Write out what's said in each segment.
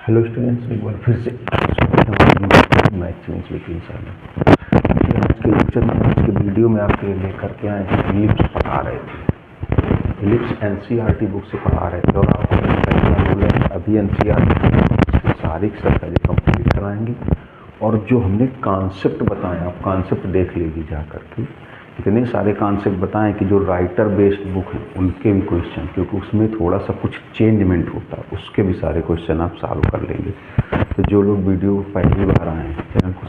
Hello students, एक बार फिर से मैथ चेंज लेकिन आज के लेक्चर में, आज के वीडियो में आपके लेकर के आए हैं इलिप्स पढ़ा रहे थे। इलिप्स एनसीईआरटी बुक से पढ़ा रहे थे और आपको बोले अभी एनसीईआरटी सारी सर्कल कंप्लीट कराएंगे और जो हमने कॉन्सेप्ट बताए आप कॉन्सेप्ट देख लीजिए जा करके। इतने सारे कॉन्सेप्ट बताएं कि जो राइटर बेस्ड बुक हैं उनके भी क्वेश्चन, क्योंकि उसमें थोड़ा सा कुछ चेंजमेंट होता है, उसके भी सारे क्वेश्चन आप सॉल्व कर लेंगे। तो जो लोग वीडियो पहली बार आए हैं चैनल को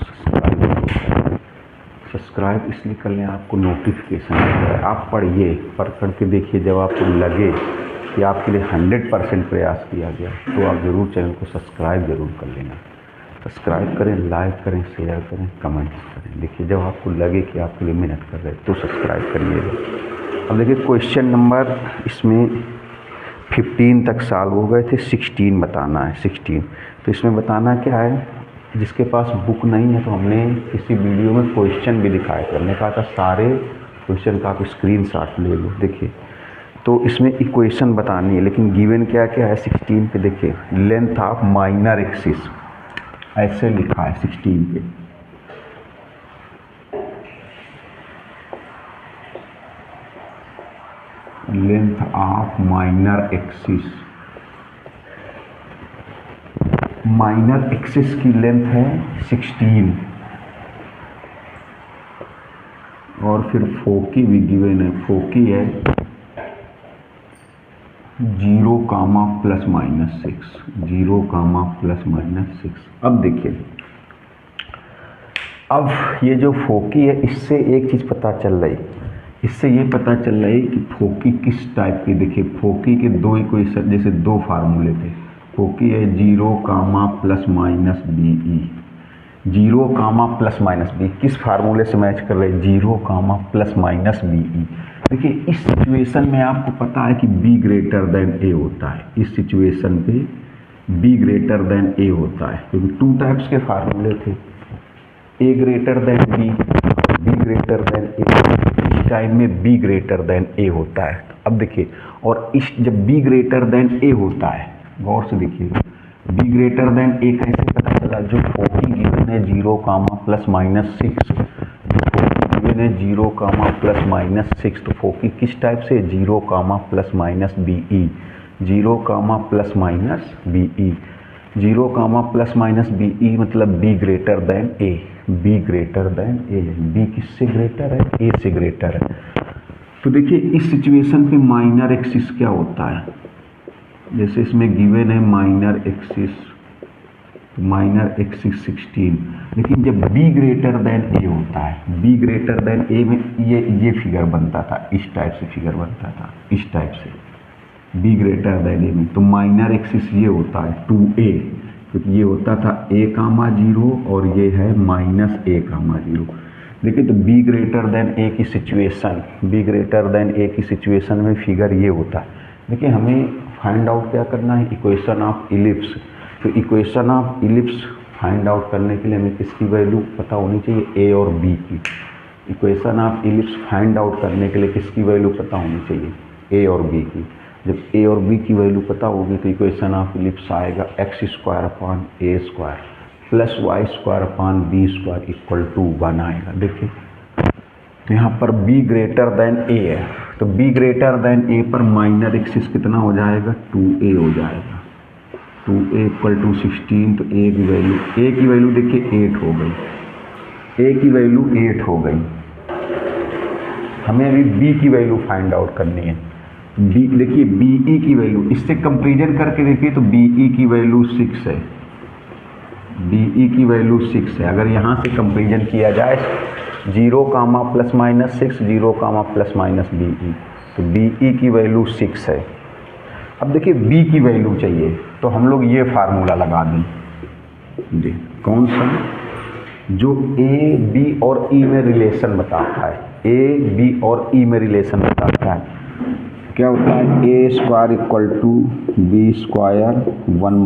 सब्सक्राइब इसलिए कर लें, आपको नोटिफिकेशन मिल जाए। आप पढ़िए, पढ़ करके देखिए, जब आपको लगे कि आपके लिए 100% प्रयास किया गया तो आप ज़रूर चैनल को सब्सक्राइब ज़रूर कर लेना। सब्सक्राइब करें, लाइक करें, शेयर करें, कमेंट्स करें। देखिए, जब आपको लगे कि आपके लिए मेहनत कर रहे हैं तो सब्सक्राइब करिएगा। अब देखिए, क्वेश्चन नंबर इसमें 15 तक सॉल्व हो गए थे, 16 बताना है। 16 तो इसमें बताना क्या है, जिसके पास बुक नहीं है तो हमने किसी वीडियो में क्वेश्चन भी दिखाए थे। हमने कहा था सारे क्वेश्चन का आप स्क्रीनशॉट ले लो। देखिए, तो इसमें इक्वेशन बतानी है, लेकिन गिवन क्या क्या है 16 पे। देखिए, लेंथ ऑफ माइनर एक्सिस ऐसे लिखा है 16 पे। Length of minor axis, minor axis की लेंथ है 16 और फिर फोकी भी गिवन है। फोकी है 0, ±6, 0, ±6। अब देखिए, अब ये जो फोकी है इससे एक चीज़ पता चल रही, इससे ये पता चल रहा है कि फोकी किस टाइप की। देखिए, फोकी के दो इक्वेशन, जैसे दो फार्मूले थे। फोकी है 0, ±BE, 0, ±BE किस फार्मूले से मैच कर रहे हैं, 0, ±BE। देखिए, इस सिचुएशन में आपको पता है कि B ग्रेटर देन A होता है। इस सिचुएशन पे B ग्रेटर देन A होता है, क्योंकि 2 टाइप्स के फार्मूले थे, A greater than B, B greater than A। इस टाइम में B ग्रेटर देन A होता है। अब देखिए, और इस जब B ग्रेटर देन A होता है, गौर से देखिए, B ग्रेटर देन A कैसे पता चला, जो फोकी गिवन है 0, ±6, गिवन है 0, ±6, तो फोकी किस टाइप से, 0, ±BE, 0, ±BE, 0, ±BE मतलब B greater than A, B greater than A। B किससे ग्रेटर है, A से ग्रेटर है। तो देखिए, इस सिचुएशन पे माइनर एक्सिस क्या होता है, जैसे इसमें गिवन है माइनर एक्सिस, माइनर एक्सिस 16। लेकिन जब B ग्रेटर देन A होता है, B ग्रेटर देन A में ये फिगर बनता था, इस टाइप से फिगर बनता था, इस टाइप से B ग्रेटर देन A में। तो माइनर एक्सिस ये होता है 2A, क्योंकि ये होता था A, 0 और ये है -A, 0। देखिए, तो B ग्रेटर देन A की situation, B greater than A की सिचुएशन में फिगर ये होता है। देखिए, हमें फाइंड आउट क्या करना है, इक्वेशन ऑफ इलिप्स। तो equation of ellipse find out करने के लिए हमें किसकी वैल्यू पता होनी चाहिए, A और B की। Equation of ellipse find out करने के लिए किसकी वैल्यू पता होनी चाहिए, A और B की। जब A और B की वैल्यू पता होगी तो इक्वेशन ऑफ इलिप्स आएगा x² + y² = 1 आएगा। देखिए, तो यहाँ पर B ग्रेटर देन A है, तो B ग्रेटर देन A पर माइनर एक्सिस कितना हो जाएगा, 2A हो जाएगा। 2A = 16, तो A की वैल्यू देखिए 8 हो गई, A की वैल्यू 8 हो गई। हमें अभी B की वैल्यू फाइंड आउट करनी है। B देखिए, BE की वैल्यू, इससे कंपेरिजन करके देखिए तो BE की वैल्यू 6 है, BE की वैल्यू 6 है। अगर यहाँ से कंपेरिजन किया जाए 0, ±6, 0, ±BE, तो BE की वैल्यू 6 है। अब देखिए, B की वैल्यू चाहिए तो हम लोग ये फार्मूला लगा दें जी, कौन सा, जो A, B और E में रिलेशन बताता है, A, B और E में रिलेशन बताता है। क्या होता है, A² = B² 1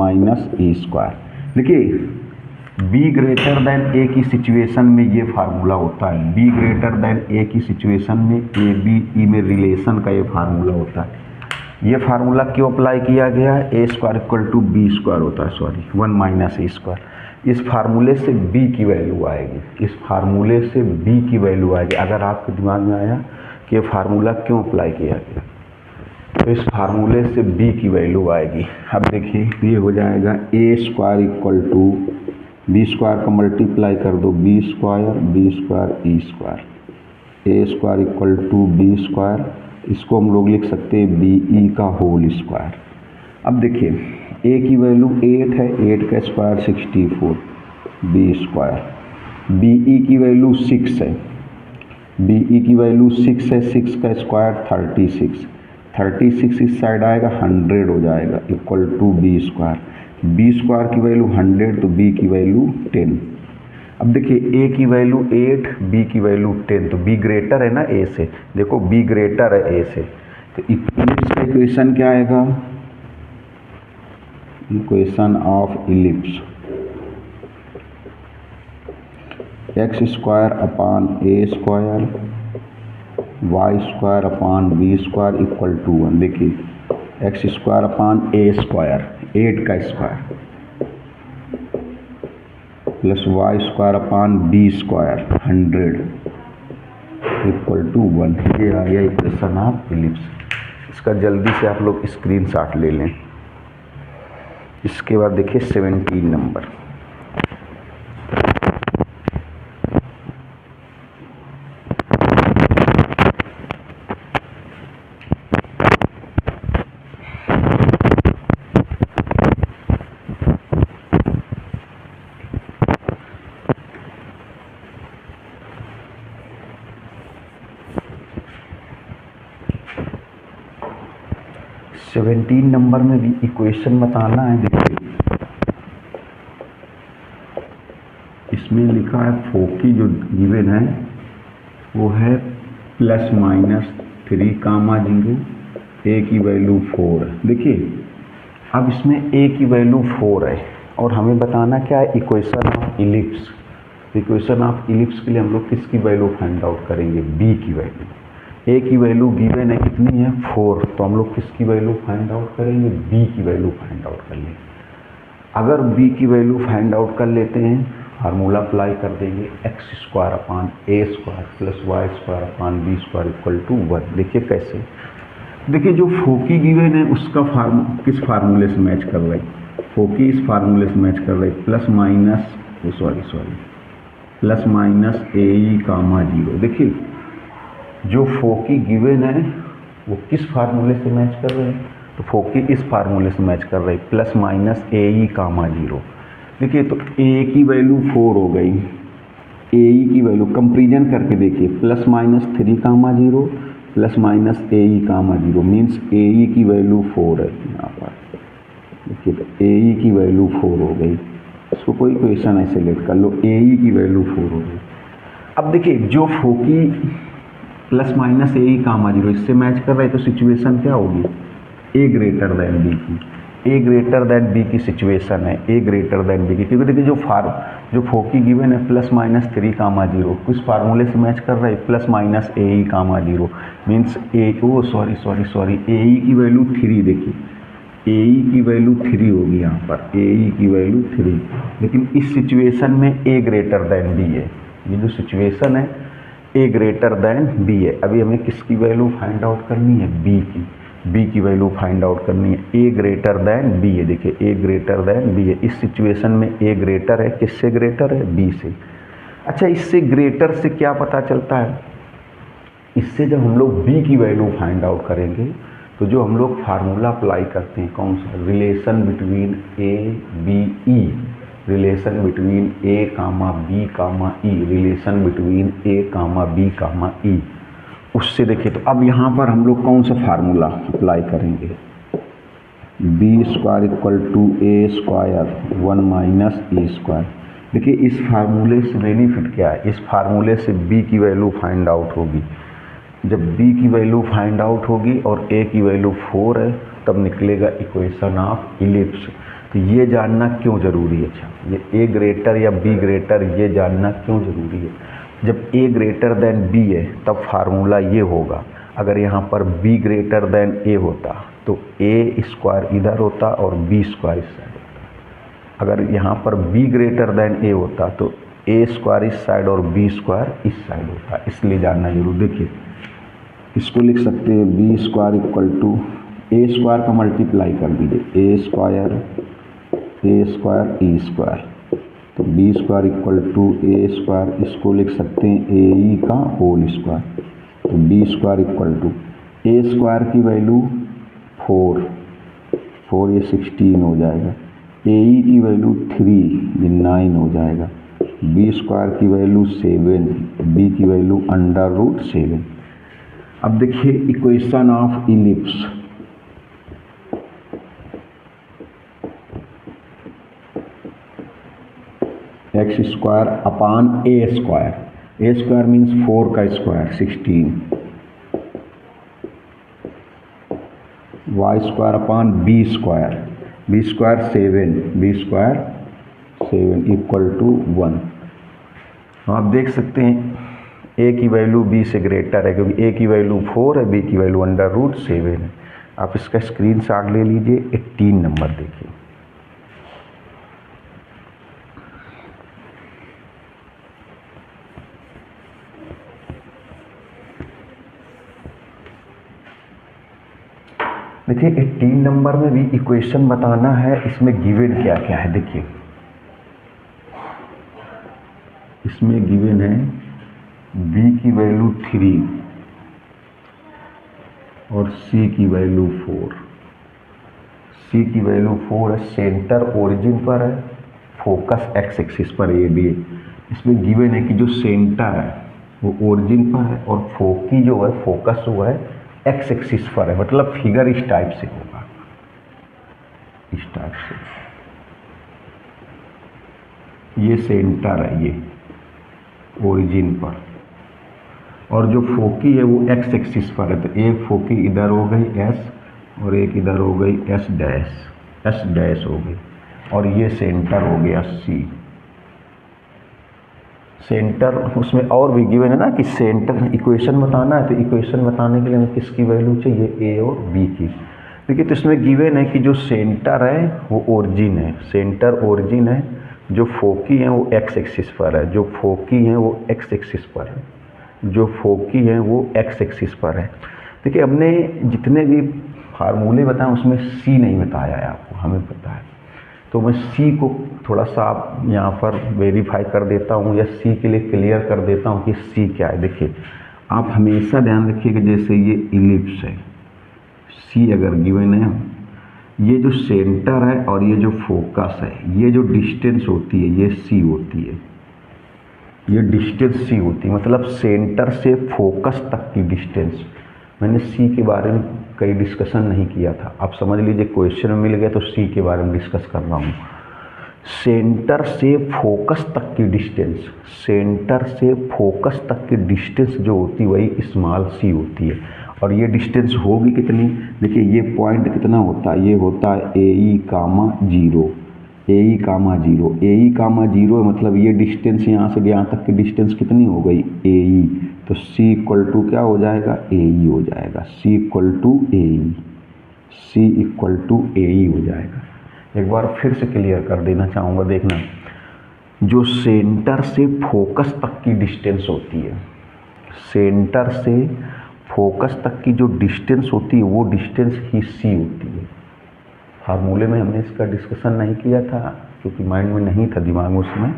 - E²। देखिए, B ग्रेटर देन A की सिचुएशन में ये फार्मूला होता है। B ग्रेटर देन A की सिचुएशन में A, B, E में रिलेशन का ये फार्मूला होता है। ये फार्मूला क्यों अप्लाई किया गया है, A square equal to B square होता है, सॉरी 1 माइनस ए स्क्वायर। इस फार्मूले से बी की वैल्यू आएगी, इस फार्मूले से बी की वैल्यू आएगी। अगर आपके दिमाग में आया कि ये फार्मूला क्यों अप्लाई किया गया, तो इस फार्मूले से बी की वैल्यू आएगी। अब देखिए ये हो जाएगा A square equal to B square का मल्टीप्लाई कर दो, B square E square, A square equal to B square, इसको हम लोग लिख सकते हैं बी ई का होल स्क्वायर। अब देखिए ए की वैल्यू 8 है, 8 का square 64, b square, b e की वैल्यू 6 है, बी ई की वैल्यू 6 है, 6 का स्क्वायर 36, 36 इस साइड आएगा 100 हो जाएगा इक्वल टू बी स्क्वायर की वैल्यू 100 तो बी की वैल्यू 10। अब देखिए ए की वैल्यू 8, बी की वैल्यू 10, तो बी ग्रेटर है ना ए से, देखो बी ग्रेटर है ए से, तो इलिप्स का इक्वेशन क्या आएगा, equation of ellipse x square upon a square y square upon b square equal to 1। देखिए x square upon a square 8 का square plus y square upon b square 100 equal to 1। ये आ गया equation of ellipse. इसका जल्दी से आप लोग screenshot ले लें। इसके बाद देखिए 17 नंबर, नंबर में भी इक्वेशन बताना है। देखिए इसमें लिखा है फोकी जो गिवन है वो है प्लस माइनस 3 कामा 0, ए की वैल्यू 4 है। देखिए अब इसमें ए की वैल्यू 4 है और हमें बताना क्या है, equation of ellipse. Equation of ellipse के लिए हम लोग किसकी वैल्यू फाइंड आउट करेंगे, बी की वैल्यू। ए की वैल्यू गिवन है कितनी है 4, तो हम लोग किसकी वैल्यू फाइंड आउट करेंगे, बी की वैल्यू फाइंड आउट कर लेंगे। अगर बी की वैल्यू फाइंड आउट कर लेते हैं, फार्मूला अप्लाई कर देंगे x square upon a square plus y square upon b square equal to 1। देखिए कैसे, देखिए जो फोकी गिवन है उसका किस फार्मूले से मैच कर रहा है, फोकी इस फार्मूले से मैच कर रहा है प्लस माइनस ए ई कामा 0। देखिए जो फोकी गिवन है वो किस फार्मूले से मैच कर रहे हैं, तो फोकी इस फार्मूले से मैच कर रहे हैं प्लस माइनस ए ई कामा 0। देखिए तो ए की वैल्यू 4 हो गई, ए ई की वैल्यू कंपेरिजन करके देखिए प्लस माइनस 3 कामा 0 प्लस माइनस ए ई कामा 0 मीन्स ए ई की वैल्यू 4 है यहाँ पर। देखिए तो ए ई की वैल्यू 4 हो गई, इसको कोई क्वेश्चन ऐसे लेट कर लो, ए ई की वैल्यू 4 हो गई। अब देखिए जो फोकी प्लस माइनस ए ई कामा 0 इससे मैच कर रहा है तो सिचुएशन क्या होगी, ए ग्रेटर देन बी की, ए ग्रेटर देन बी की सिचुएशन है, ए ग्रेटर देन बी की। क्योंकि देखिए जो फोकी गिवन है प्लस माइनस 3 कामा 0 किस फार्मूले से मैच कर रहा है, प्लस माइनस ए ई कामा 0 मीन्स ए ई की वैल्यू 3। देखिए ए ई की वैल्यू 3 होगी यहाँ पर, ए ई की वैल्यू 3। लेकिन इस सिचुएशन में ए ग्रेटर देन बी है, ये जो सिचुएशन है ए ग्रेटर देन बी है। अभी हमें किसकी वैल्यू फाइंड आउट करनी है, बी की वैल्यू फाइंड आउट करनी है, ए ग्रेटर देन बी है। देखिए ए ग्रेटर देन बी है, इस सिचुएशन में ए ग्रेटर है, किससे ग्रेटर है, बी से। अच्छा इससे ग्रेटर से क्या पता चलता है, इससे जब हम लोग बी की वैल्यू फाइंड आउट करेंगे तो जो हम लोग फार्मूला अप्लाई करते हैं कौन सा, relation between A B E, relation between A comma B comma E, relation between A comma B comma E, उससे देखिए तो अब यहाँ पर हम लोग कौन सा फार्मूला अप्लाई करेंगे, b square equal to a square 1 minus a square. देखिए इस फार्मूले से बेनिफिट क्या है, इस फार्मूले से बी की वैल्यू फाइंड आउट होगी। जब बी की वैल्यू फाइंड आउट होगी और ए की वैल्यू 4 है तब निकलेगा इक्वेशन ऑफ इलिप्स। तो ये जानना क्यों ज़रूरी है, अच्छा ये ए ग्रेटर या बी ग्रेटर ये जानना क्यों ज़रूरी है, जब ए ग्रेटर देन बी है तब फार्मूला ये होगा, अगर यहाँ पर बी ग्रेटर देन ए होता तो ए स्क्वायर इधर होता और बी स्क्वायर इस साइड होता। अगर यहाँ पर बी ग्रेटर देन ए होता तो ए स्क्वायर इस साइड और बी स्क्वायर इस साइड होता, इसलिए जानना जरूर। देखिए इसको लिख सकते हैं b square equal to a square का मल्टीप्लाई कर दीजिए, ए स्क्वायर ई स्क्वायर, तो b square equal to a square, इसको लिख सकते हैं ए ई का होल स्क्वायर, तो b square equal to a square की वैल्यू 4 ये 16 हो जाएगा, ए ई की वैल्यू 3 ये 9 हो जाएगा, बी स्क्वायर की वैल्यू 7, बी की वैल्यू √7। अब देखिए equation of ellipse, x square upon A square means 4 का square 16, y square upon B square 7 equal to 1। आप देख सकते हैं ए की वैल्यू बी से ग्रेटर है, क्योंकि ए की वैल्यू 4 है, बी की वैल्यू √7 है। आप इसका स्क्रीनशॉट ले लीजिए। 18 नंबर देखिए, देखिए 18 नंबर में भी इक्वेशन बताना है। इसमें गिवन क्या क्या है, देखिए इसमें गिवन है b की वैल्यू 3 और c की वैल्यू 4। c की वैल्यू 4 है, सेंटर ओरिजिन पर है, फोकस एक्स एक्सिस पर ए बी। इसमें गिवन है कि जो सेंटर है वो ओरिजिन पर है और फोकी जो है फोकस जो है एक्स एक्सिस पर है। मतलब फिगर इस टाइप से होगा, इस टाइप से, ये सेंटर है, ये ओरिजिन पर, और जो फोकी है वो एक्स एक्सिस पर है। तो एक फोकी इधर हो गई एस और एक इधर हो गई एस डैश हो गई, और ये सेंटर हो गया सी। सेंटर उसमें और भी गिवन है ना कि सेंटर इक्वेशन बताना है, तो इक्वेशन बताने के लिए हमें किसकी वैल्यू चाहिए, ए और बी की। देखिए तो इसमें गिवन है कि जो सेंटर है वो ओरिजिन है, सेंटर ओरिजिन है, जो फोकी है वो एक्स एक्सिस पर है, जो फोकी है वो एक्स एक्सिस पर है, जो फोकी है वो एक्स एक्सिस पर है। देखिए हमने जितने भी फार्मूले बताए उसमें सी नहीं बताया है आपको, हमें पता है, तो मैं सी को थोड़ा सा आप यहाँ पर वेरीफाई कर देता हूँ या सी के लिए क्लियर कर देता हूँ कि सी क्या है। देखिए आप हमेशा ध्यान रखिएगा, जैसे ये इलिप्स है, सी अगर गिवन है, ये जो सेंटर है और ये जो फोकस है, ये जो डिस्टेंस होती है ये सी होती है, ये डिस्टेंस सी होती है, मतलब सेंटर से फोकस तक की डिस्टेंस। मैंने सी के बारे में कई डिस्कशन नहीं किया था, आप समझ लीजिए क्वेश्चन में मिल गया तो सी के बारे में डिस्कस कर रहा हूँ। सेंटर से फोकस तक की डिस्टेंस, सेंटर से फोकस तक की डिस्टेंस जो होती है वही स्मॉल सी होती है। और ये डिस्टेंस होगी कितनी, देखिए ये पॉइंट कितना होता है, ये होता है ए ई कामा जीरो, ए ई कामा जीरो, मतलब ये डिस्टेंस यहाँ से यहाँ तक की डिस्टेंस कितनी हो गई, ए ई, तो सी इक्वल टू क्या हो जाएगा, ए ई हो जाएगा, सी इक्वल टू ए ई हो जाएगा। एक बार फिर से क्लियर कर देना चाहूँगा, देखना जो सेंटर से फोकस तक की डिस्टेंस होती है, सेंटर से फोकस तक की जो डिस्टेंस होती है वो डिस्टेंस ही सी होती है। फार्मूले में हमने इसका डिस्कशन नहीं किया था क्योंकि माइंड में नहीं था, दिमाग में उसमें।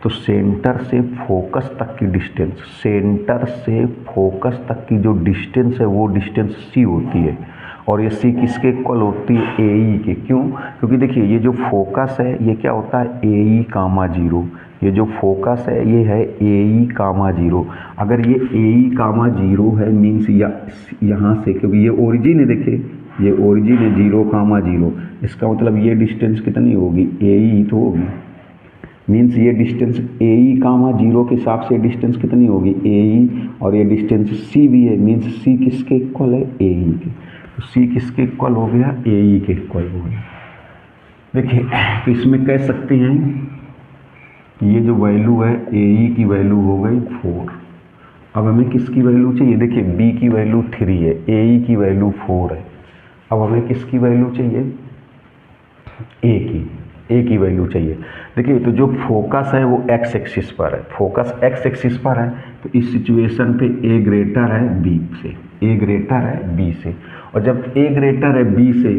तो सेंटर से फोकस तक की डिस्टेंस, सेंटर से फोकस तक की जो डिस्टेंस है वो डिस्टेंस सी होती है, और ये सी किसके इक्वल होती है, ए ई के। क्यों, क्योंकि देखिए ये जो फोकस है ये क्या होता है, ए ई कामा जीरो, ये जो फोकस है ये है ए ई कामा जीरो। अगर ये ए ई कामा जीरो है मीन्स यहाँ से, क्योंकि ये ओरिजिन है, देखिए ये ओरिजिन है 0 कामा 0, इसका मतलब ये डिस्टेंस कितनी होगी, ए ई तो होगी, मीन्स ये डिस्टेंस ए ई कामा 0 के हिसाब से डिस्टेंस कितनी होगी, ए ई, और ये डिस्टेंस सी भी है, मीन्स सी किसके इक्वल है, ए ई के। तो सी किसके इक्वल हो गया, ए ई के इक्वल हो गया। देखिए तो इसमें कह सकते हैं कि ये जो वैल्यू है ए ई की वैल्यू हो गई 4। अब हमें किसकी वैल्यू चाहिए, देखिए बी की वैल्यू 3 है, ए ई की वैल्यू 4 है, अब हमें किसकी वैल्यू चाहिए, ए की वैल्यू चाहिए। देखिए तो जो फोकस है वो एक्स एक्सिस पर है, फोकस एक्स एक्सिस पर है, तो इस सिचुएशन पे ए ग्रेटर है बी से, ए ग्रेटर है बी से। और जब ए ग्रेटर है बी से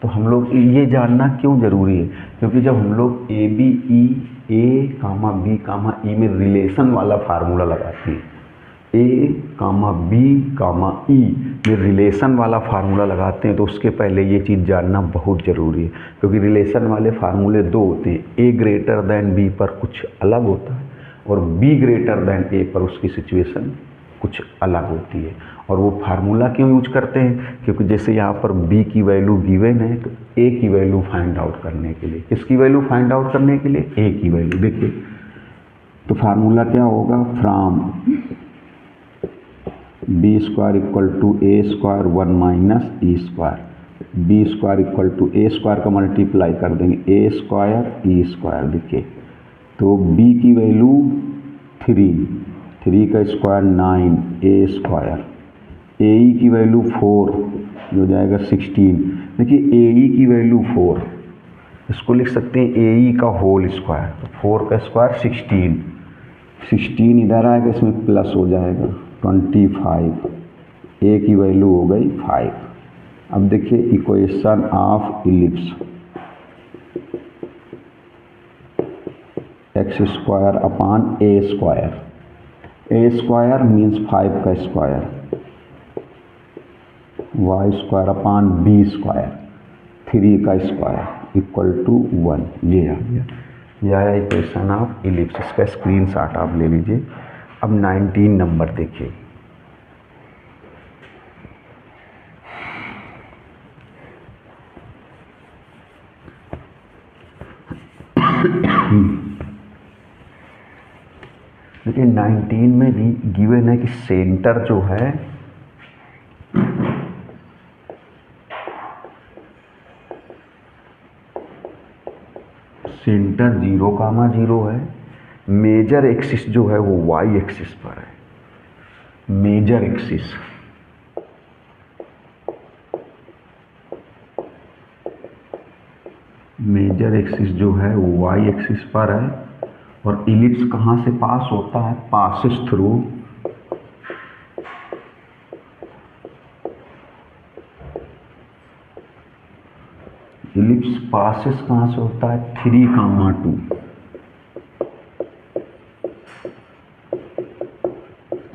तो हम लोग ये जानना क्यों ज़रूरी है, क्योंकि जब हम लोग ए बी ई ए कामा बी कामा ई में रिलेशन वाला फार्मूला लगाते हैं, ए कामा बी कामा ई में रिलेशन वाला फार्मूला लगाते हैं, तो उसके पहले ये चीज़ जानना बहुत ज़रूरी है, क्योंकि रिलेशन वाले फार्मूले दो होते हैं, ए ग्रेटर दैन बी पर कुछ अलग होता है और बी ग्रेटर दैन ए पर उसकी सिचुएशन कुछ अलग होती है। और वो फार्मूला क्यों यूज करते हैं, क्योंकि जैसे यहाँ पर बी की वैल्यू गिवन है तो ए की वैल्यू फाइंड आउट करने के लिए, किसकी वैल्यू फाइंड आउट करने के लिए, ए की वैल्यू। देखिए तो फार्मूला क्या होगा, from b square equal to a square 1 minus e square, b square equal to a square का मल्टीप्लाई कर देंगे ए स्क्वायर ई स्क्वायर। देखिए तो बी की वैल्यू 3 का स्क्वायर 9 ए स्क्वायर, ए ई की वैल्यू 4 जो जाएगा 16। देखिए ए ई की वैल्यू 4, इसको लिख सकते हैं ए ई का होल स्क्वायर, तो 4 का स्क्वायर 16 इधर आएगा, इसमें प्लस हो जाएगा 25, ए की वैल्यू हो गई 5। अब देखिए equation of ellipse, x square upon A square, A square means 5 का square, y square upon B square 3 का स्क्वायर इक्वल टू 1। ये आ गया, यह आया इक्वेशन ऑफ इलिप्स। इसका स्क्रीनशॉट आप ले लीजिए। अब 19 नंबर देखिए, देखिए 19 में भी गिवन है कि सेंटर जो है सेंटर 0,0 है, मेजर एक्सिस जो है वो वाई एक्सिस पर है, मेजर एक्सिस जो है वो वाई एक्सिस पर है, और इलिप्स कहाँ से पास होता है, पासिस थ्रू इलिप्स पासिस कहाँ से होता है, 3,2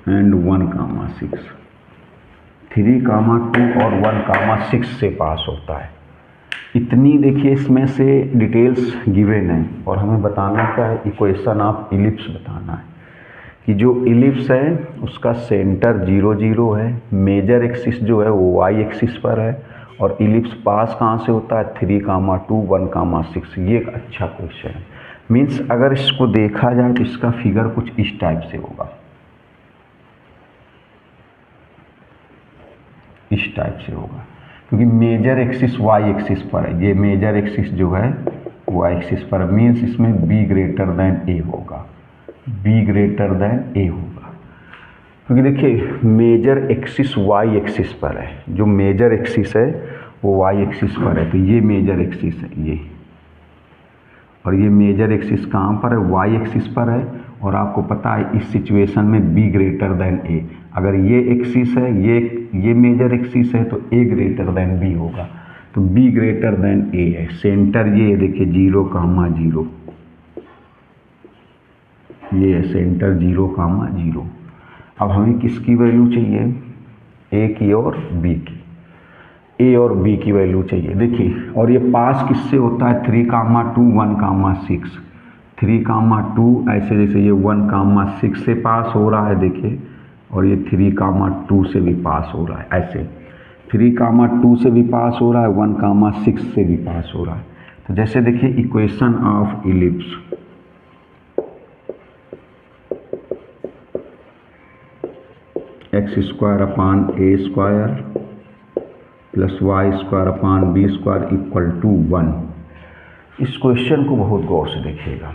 एंड 1,6, 3,2 और 1,6 से पास होता है। इतनी देखिए इसमें से डिटेल्स गिवन है, और हमें बताना क्या है, इक्वेशन ऑफ इलिप्स बताना है कि जो इलिप्स है उसका सेंटर 0,0 है, मेजर एक्सिस जो है वो वाई एक्सिस पर है, और इलिप्स पास कहाँ से होता है, 3,2 1,6। ये एक अच्छा क्वेश्चन है। मीन्स अगर इसको देखा जाए तो इसका फिगर कुछ इस टाइप से होगा, इस टाइप से होगा, क्योंकि मेजर एक्सिस वाई एक्सिस पर है, ये मेजर एक्सिस जो है वाई एक्सिस पर, मीन्स इसमें बी ग्रेटर दैन ए होगा, बी ग्रेटर दैन ए होगा, क्योंकि देखिए मेजर एक्सिस वाई एक्सिस पर है, जो मेजर एक्सिस है वो वाई एक्सिस पर है, तो ये मेजर एक्सिस है ये, और ये मेजर एक्सिस कहाँ पर है, वाई एक्सिस पर है। और आपको पता है इस सिचुएशन में बी ग्रेटर दैन ए, अगर ये एक्सिस है, ये मेजर एक्सिस है, तो ए ग्रेटर दैन बी होगा, तो बी ग्रेटर दैन ए है। सेंटर ये देखिए 0,0, ये है सेंटर 0,0। अब हमें किसकी वैल्यू चाहिए, ए की और बी की, ए और बी की वैल्यू चाहिए। देखिए और ये पास किससे होता है, 3,2 1,6, 3,2 ऐसे जैसे ये 1,6 से पास हो रहा है देखिए, और ये 3,2 से भी पास हो रहा है, ऐसे 3,2 से भी पास हो रहा है, 1,6 से भी पास हो रहा है। तो जैसे देखिए equation of ellipse, x square upon A square plus y square upon B square equal to 1। इस क्वेश्चन को बहुत गौर से देखिएगा।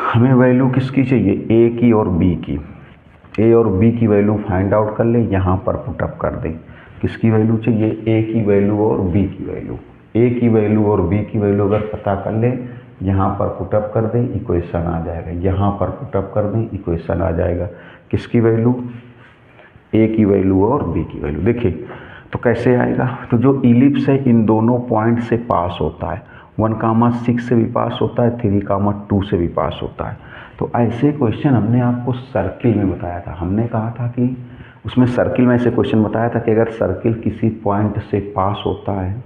हमें वैल्यू किसकी चाहिए, ए की और बी की। ए और बी की वैल्यू फाइंड आउट कर ले, यहाँ पर पुटअप कर दें। किसकी वैल्यू चाहिए? ए की वैल्यू और बी की वैल्यू। ए की वैल्यू और बी की वैल्यू अगर पता कर ले, यहाँ पर पुटअप कर दें, इक्वेशन आ जाएगा। यहाँ पर पुटअप कर दें, इक्वेशन आ जाएगा। किसकी वैल्यू? ए की वैल्यू और बी की वैल्यू। देखिए तो कैसे आएगा? तो जो इलिप्स है इन दोनों पॉइंट से पास होता है, 1,6 से भी पास होता है, 3,2 से भी पास होता है। तो ऐसे क्वेश्चन हमने आपको सर्किल में बताया था। हमने कहा था कि उसमें सर्किल में ऐसे क्वेश्चन बताया था कि अगर सर्किल किसी पॉइंट से पास होता है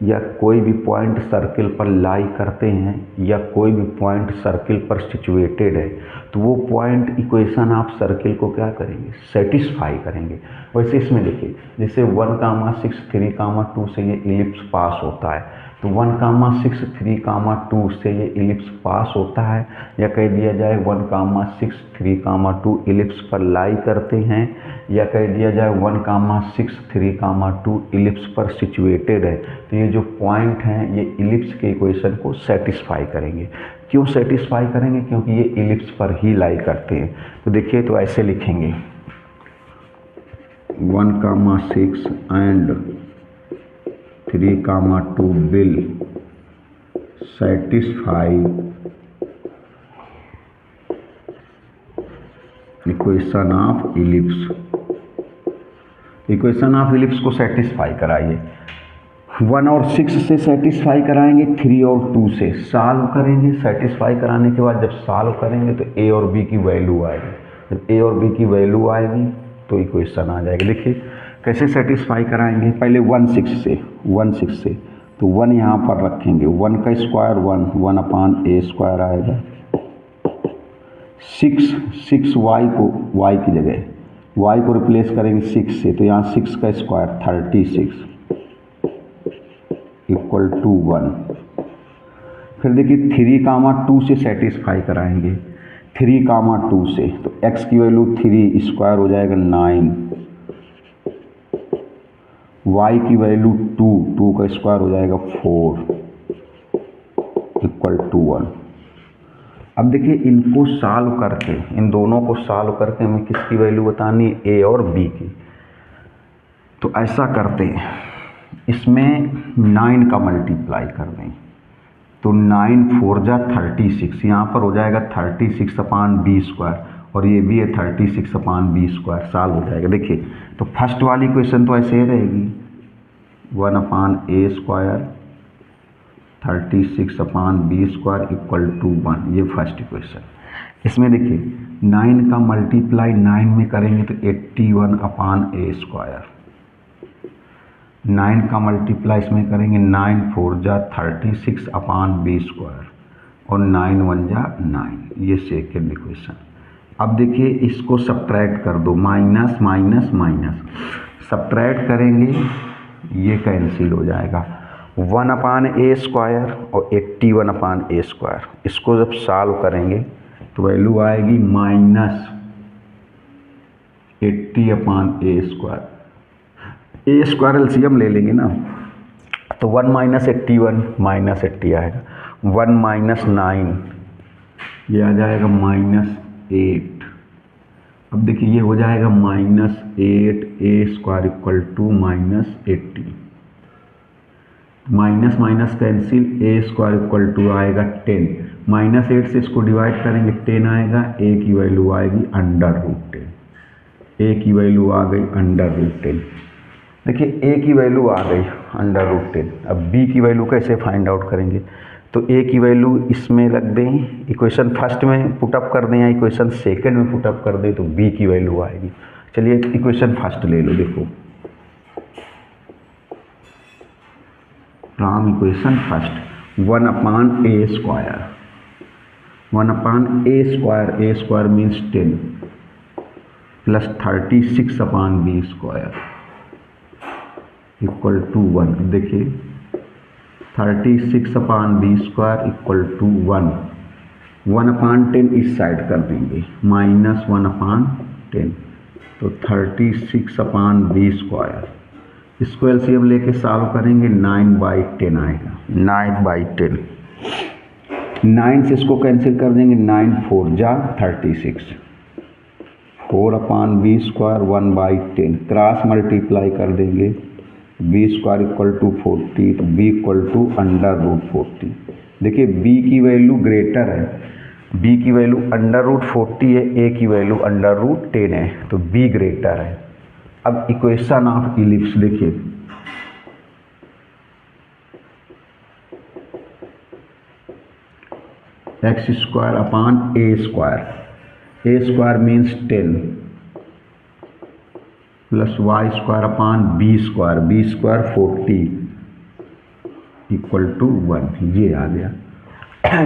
या कोई भी पॉइंट सर्किल पर लाई करते हैं या कोई भी पॉइंट सर्किल पर सिचुएटेड है, तो वो पॉइंट इक्वेशन आप सर्किल को क्या करेंगे? सेटिस्फाई करेंगे। वैसे इसमें देखिए, जैसे 1,6 3,2 से ये इलिप्स पास होता है, तो 1,6 3,2 से ये इलिप्स पास होता है, या कह दिया जाए 1,6 3,2 इलिप्स पर लाई करते हैं, या कह दिया जाए 1,6 3,2 इलिप्स पर सिचुएटेड है। तो ये जो पॉइंट हैं ये इलिप्स के इक्वेशन को सेटिस्फाई करेंगे। क्यों सेटिस्फाई करेंगे? क्योंकि ये इलिप्स पर ही लाई करते हैं। तो देखिए तो ऐसे लिखेंगे 1,6 and 3,2 will satisfy equation of ellipse. Equation of ellipse को सेटिस्फाई कराइए। 1 और 6 से सेटिस्फाई कराएंगे, 3 और 2 से सॉल्व करेंगे। सेटिस्फाई कराने के बाद जब सॉल्व करेंगे तो ए और बी की वैल्यू आएगी। जब ए और बी की वैल्यू आएगी तो इक्वेशन आ जाएगी। देखिए कैसे सेटिस्फाई कराएंगे? पहले 1,6 से तो 1 यहाँ पर रखेंगे, 1 का स्क्वायर 1 अपान ए स्क्वायर आएगा। 6 y की जगह y को रिप्लेस करेंगे 6 से, तो यहाँ 6 का स्क्वायर 36 इक्वल टू 1। फिर देखिए 3,2 से सेटिस्फाई कराएंगे, 3,2 से तो x की वैल्यू 3 स्क्वायर हो जाएगा 9, y की वैल्यू 2 का स्क्वायर हो जाएगा 4 इक्वल टू 1। अब देखिए इनको सॉल्व करके, इन दोनों को सॉल्व करके हमें किसकी वैल्यू बतानी है? ए और बी की। तो ऐसा करते हैं, इसमें 9 का मल्टीप्लाई कर दें, तो 9 4 जा 36, यहाँ पर हो जाएगा 36 अपान बी स्क्वायर, और ये भी है 36 अपान बी स्क्वायर, सॉल्व हो जाएगा। देखिए तो फर्स्ट वाली क्वेश्चन तो ऐसे ही रहेगी, 1 upon A square 36 upon B square equal to 1, ये फर्स्ट इक्वेशन। इसमें देखिए 9 का मल्टीप्लाई 9 में करेंगे तो 81 अपान ए स्क्वायर, 9 का मल्टीप्लाई इसमें करेंगे 9 4 जा 36 अपान बी स्क्वायर, और 9 1 जा 9, ये सेकेंड इक्वेशन। अब देखिए इसको सब्ट्रैक्ट कर दो, माइनस माइनस माइनस, सब्ट्रैक्ट करेंगे ये कैंसिल हो जाएगा, 1 अपान ए स्क्वायर और 81 अपान ए स्क्वायर। इसको जब सॉल्व करेंगे तो वैल्यू आएगी माइनस 80 अपान ए स्क्वायर। ए स्क्वायर एलसीएम ले लेंगे ना, तो 1 माइनस 81 माइनस 80 आएगा, 1 माइनस 9 ये आ जाएगा माइनस 8। अब देखिए ये हो जाएगा minus 8 a square equal to minus 80, minus minus cancel, a square equal to आएगा 10, माइनस 8 से इसको डिवाइड करेंगे 10 आएगा, ए की वैल्यू आएगी √10, ए की वैल्यू आ गई √10। देखिए ए की वैल्यू आ गई √10। अब बी की वैल्यू कैसे फाइंड आउट करेंगे? तो ए की वैल्यू इसमें रख दें, इक्वेशन फर्स्ट में पुटअप कर दें या इक्वेशन सेकंड में पुटअप कर दें तो बी की वैल्यू आएगी। चलिए इक्वेशन फर्स्ट ले लो, देखो from equation first 1 upon A square, 1 upon A square means 10 plus 36 upon B square equal to 1। देखिए 36 upon B square equal to 1, 1 upon 10 इस साइड कर देंगे, माइनस 1 अपान 10, तो 36 अपान बी स्क्वायर। इसको एलसीएम लेके सॉल्व करेंगे 9/10 आएगा, 9/10। 9 से इसको कैंसिल कर देंगे, 9 4 जा 36, 4/b² 1/10 क्रॉस मल्टीप्लाई कर देंगे, b² इक्वल टू 40 तो b इक्वल टू √40। देखिए b की वैल्यू ग्रेटर है, b की वैल्यू √40 है, a की वैल्यू √10 है, तो b ग्रेटर है। अब इक्वेशन ऑफ इलिप्स देखिए, x² means 10 plus y² b² 40 equal to 1, ये आ गया।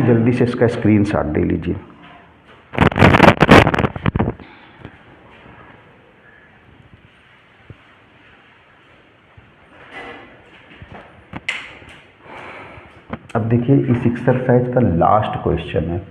जल्दी से इसका स्क्रीनशॉट ले लीजिए। अब देखिए इस एक्सरसाइज का लास्ट क्वेश्चन है।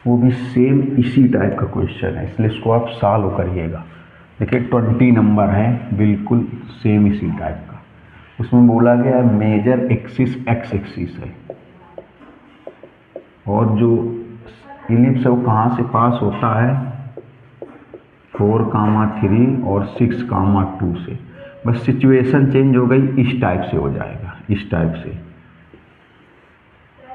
वो भी सेम इसी टाइप का क्वेश्चन है, इसलिए इसको आप सॉल्व करिएगा। देखिए 20 नंबर है, बिल्कुल सेम इसी टाइप का। उसमें बोला गया मेजर एक्सिस एक्स एक्सिस है और जो इलिप्स है वो कहाँ से पास होता है, 4,3 और 6,2 से। बस सिचुएशन चेंज हो गई, इस टाइप से हो जाएगा, इस टाइप से।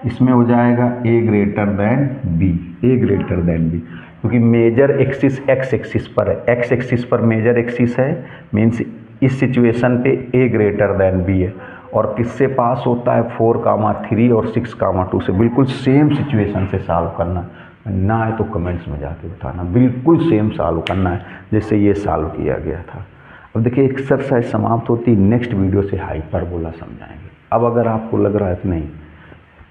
इसमें हो जाएगा a ग्रेटर देन b, क्योंकि मेजर एक्सिस एक्स एक्सिस पर है, एक्स एक्सिस पर मेजर एक्सिस है, मीन्स इस सिचुएशन पे a ग्रेटर देन b है। और किससे पास होता है, 4,3 और 6,2 से। बिल्कुल सेम सिचुएशन से सॉल्व करना, ना आए तो कमेंट्स में जाके बताना, बिल्कुल सेम सॉल्व करना है जैसे ये सॉल्व किया गया था। अब देखिए एक्सरसाइज समाप्त होती, नेक्स्ट वीडियो से हाइपरबोला समझाएंगे। अब अगर आपको लग रहा है कि नहीं,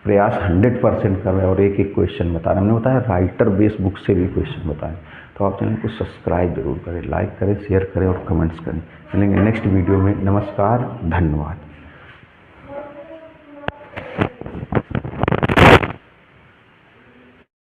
प्रयास 100% कर रहे हैं और एक एक क्वेश्चन बता रहे हैं, हमने बताया राइटर बेस बुक से भी क्वेश्चन बताएं, तो आप चैनल को सब्सक्राइब जरूर करें, लाइक करें, शेयर करें और कमेंट्स करें। मिलेंगे नेक्स्ट वीडियो में। नमस्कार, धन्यवाद।